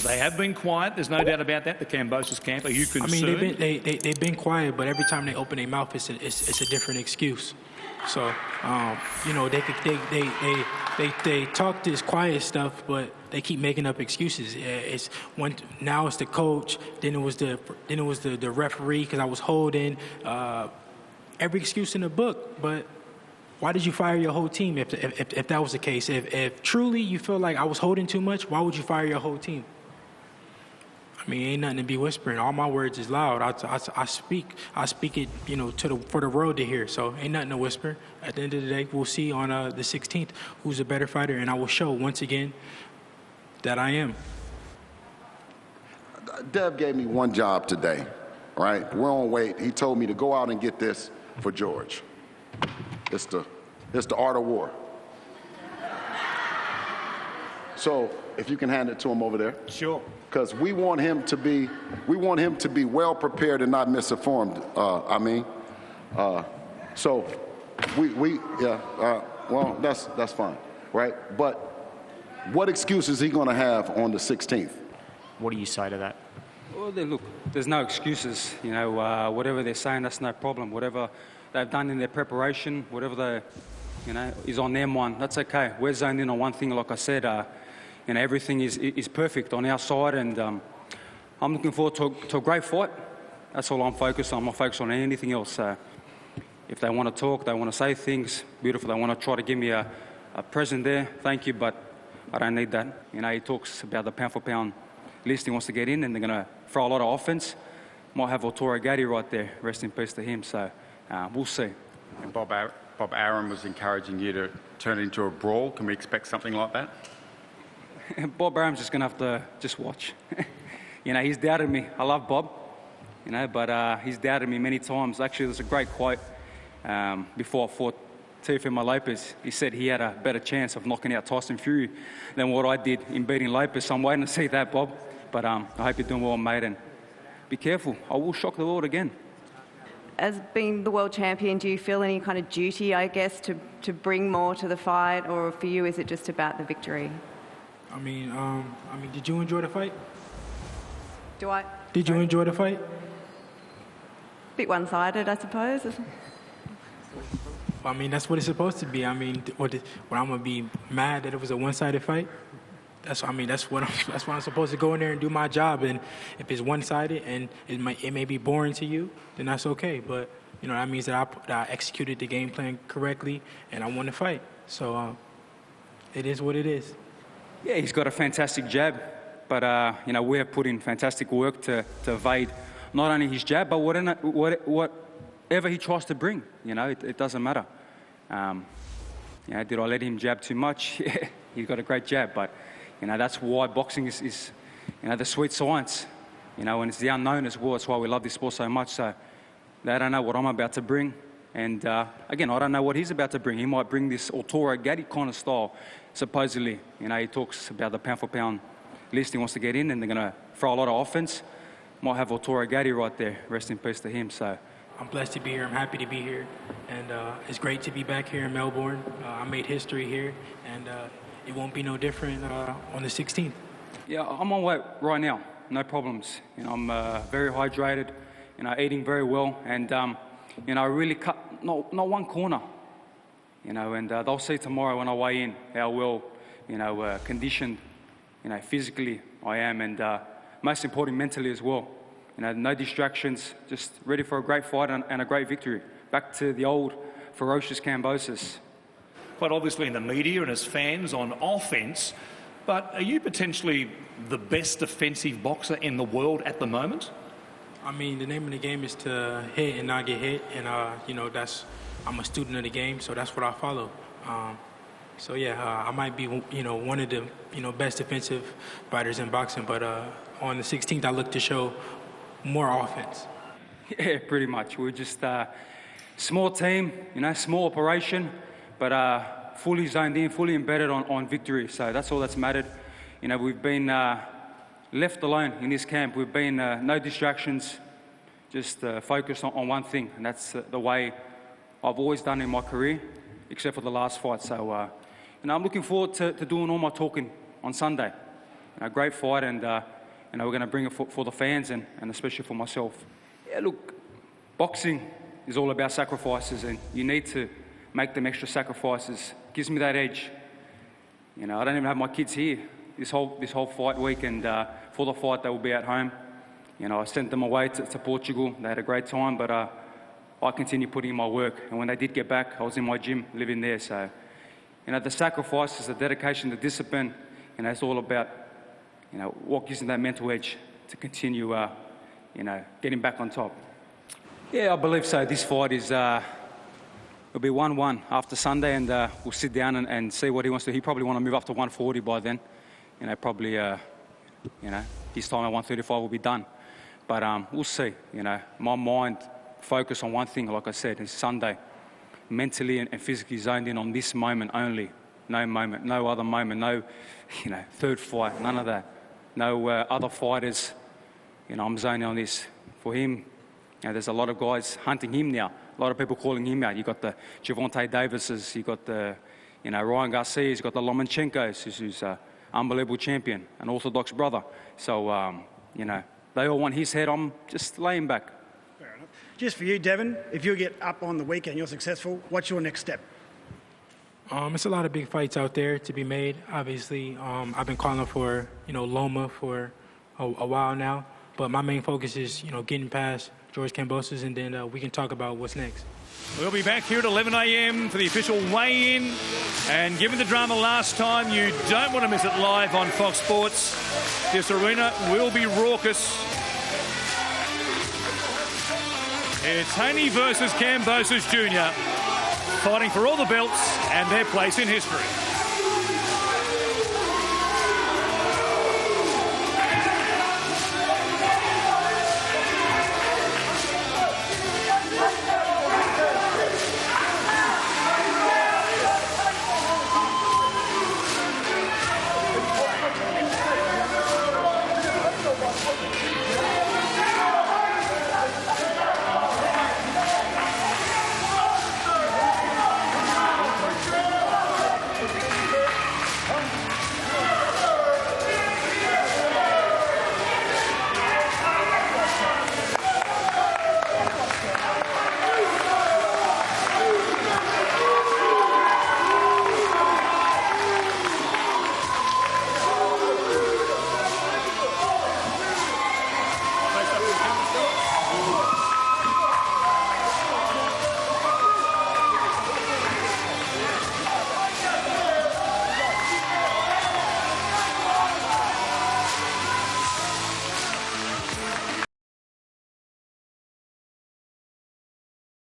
They have been quiet. There's no doubt about that. The Kambosos camp. Are you concerned? I mean, they've been quiet, but every time they open their mouth, it's a different excuse. So, you know, they talk this quiet stuff, but they keep making up excuses. Now it's the coach, then it was the referee because I was holding. Every excuse in the book, but why did you fire your whole team if that was the case? If truly you feel like I was holding too much, why would you fire your whole team? I mean, ain't nothing to be whispering. All my words is loud. I speak it, you know, for the world to hear. So ain't nothing to whisper. At the end of the day, we'll see on the 16th who's a better fighter, and I will show once again that I am. Dev gave me one job today, right? We're on weight. He told me to go out and get this for George. It's the art of war. So if you can hand it to him over there. Sure. Because we want him to be well prepared and not misinformed. So well, that's fine, right? But what excuse is he going to have on the 16th? What do you say to that? Well, look, there's no excuses. You know, whatever they're saying, that's no problem. Whatever they've done in their preparation, whatever is on their mind, that's okay. We're zoned in on one thing, like I said. Everything is perfect on our side, and I'm looking forward to a great fight. That's all I'm focused on. I'm not focused on anything else. So if they want to talk, they want to say things, beautiful. They want to try to give me a present there, thank you, but I don't need that. You know, he talks about the pound-for-pound list he wants to get in, and they're going to throw a lot of offense. Might have Arturo Gatti right there. Rest in peace to him. So we'll see. And Bob Aaron was encouraging you to turn it into a brawl. Can we expect something like that? Bob Aram's just going to have to just watch. You know, he's doubted me. I love Bob, you know, but he's doubted me many times. Actually, there's a great quote before I fought Teofimo Lopez. He said he had a better chance of knocking out Tyson Fury than what I did in beating Lopez. So I'm waiting to see that, Bob. But I hope you're doing well, mate, and be careful. I will shock the world again. As being the world champion, do you feel any kind of duty, I guess, to bring more to the fight, or for you, is it just about the victory? I mean, did you enjoy the fight? Do I? Did you enjoy the fight? Bit one-sided, I suppose. I mean, that's what it's supposed to be. I mean, what I'm gonna be mad that it was a one-sided fight? That's what I'm supposed to go in there and do my job. And if it's one-sided and it may be boring to you, then that's okay. But you know, that means that I executed the game plan correctly and I won the fight. So it is what it is. Yeah, he's got a fantastic jab, but you know, we have put in fantastic work to evade not only his jab, but whatever he tries to bring. You know, it doesn't matter. You know, did I let him jab too much? Yeah, he's got a great jab, but you know, that's why boxing is you know, the sweet science. You know, and it's the unknown as well. That's why we love this sport so much. So they don't know what I'm about to bring. And again, I don't know what he's about to bring. He might bring this Arturo Gatti kind of style, supposedly. You know, he talks about the pound-for-pound list he wants to get in, and they're going to throw a lot of offense. Might have Arturo Gatti right there. Rest in peace to him. So I'm blessed to be here. I'm happy to be here. And it's great to be back here in Melbourne. I made history here, and it won't be no different on the 16th. Yeah, I'm on weight right now. No problems. You know, I'm very hydrated, you know, eating very well, and you know, I really cut not one corner, you know, and they'll see tomorrow when I weigh in how well, you know, conditioned, you know, physically I am, and most important, mentally as well. You know, no distractions, just ready for a great fight and a great victory. Back to the old Ferocious Kambosos. Quite obviously in the media and as fans on offence, but are you potentially the best defensive boxer in the world at the moment? I mean, the name of the game is to hit and not get hit, and you know, I'm a student of the game, so that's what I follow. So yeah, I might be, you know, one of the, you know, best defensive fighters in boxing, but on the 16th, I look to show more offense. Yeah, pretty much. We're just a small team, you know, small operation, but fully zoned in, fully embedded on victory. So that's all that's mattered. You know, we've been left alone in this camp. We've been no distractions, just focused on one thing, and that's the way I've always done in my career, except for the last fight. So, you know, I'm looking forward to doing all my talking on Sunday. a great fight, and we're going to bring it for the fans and especially for myself. Yeah, look, boxing is all about sacrifices, and you need to make them extra sacrifices. Gives me that edge. I don't even have my kids here this whole fight week, and for the fight they will be at home. I sent them away to Portugal. They had a great time, but I continued putting in my work. And when they did get back, I was in my gym, living there. So, the sacrifices, the dedication, the discipline, it's all about, what gives them that mental edge to continue, getting back on top. Yeah, I believe so. This fight is, it'll be 1-1 after Sunday, and we'll sit down and see what he wants to do. He probably want to move up to 140 by then. Probably, his time at 135 will be done. But we'll see. My mind focused on one thing, like I said, is Sunday. Mentally and physically zoned in on this moment only. No moment, no other moment, no, third fight, none of that. No other fighters. I'm zoning on this. For him, there's a lot of guys hunting him now. A lot of people calling him out. You've got the Gervonta Davises, you've got the, Ryan Garcia, you've got the Lomachenko's, who's an unbelievable champion, an orthodox brother. So, they all want his head. I'm just laying back. Fair enough. Just for you, Devin, if you get up on the weekend, you're successful, what's your next step? It's a lot of big fights out there to be made. Obviously, I've been calling for, Loma for a while now. But my main focus is, getting past George Kambosos, and then we can talk about what's next. We'll be back here at 11 a.m. for the official weigh-in. And given the drama last time, you don't want to miss it live on Fox Sports. This arena will be raucous. It's Haney versus Kambosos Jr. fighting for all the belts and their place in history.